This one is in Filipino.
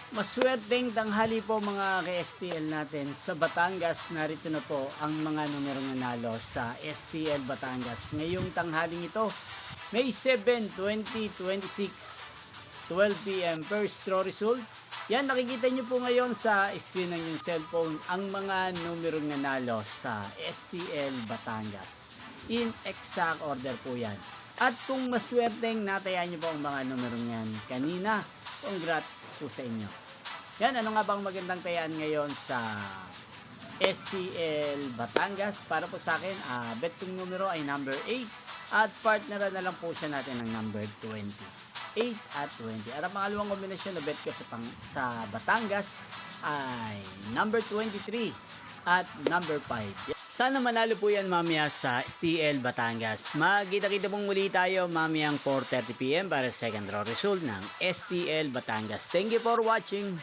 Maswerteng tanghali po mga ka-STL natin sa Batangas. Narito na po ang mga numerong nanalo sa STL Batangas ngayong tanghaling ito, May 7, 2026, 12 p.m. First draw result. Yan, nakikita nyo po ngayon sa screen ng yung cellphone ang mga numerong nanalo sa STL Batangas. In exact order po yan. At kung maswerteng natayaan nyo po ang mga numerong yan kanina, congrats po sa inyo. Yan, ano nga bang magandang tayaan ngayon sa STL Batangas? Para po sa akin, bet kong numero ay number 8 at partneran na lang po siya natin ng number 20. 8 at 20. At ang pangalawang kombinasyon na bet ko sa Batangas ay number 23 at number 5. Sana manalo po yan mamaya sa STL Batangas. Magkita-kita pong muli tayo mamayang 4:30 p.m. para sa second draw result ng STL Batangas. Thank you for watching.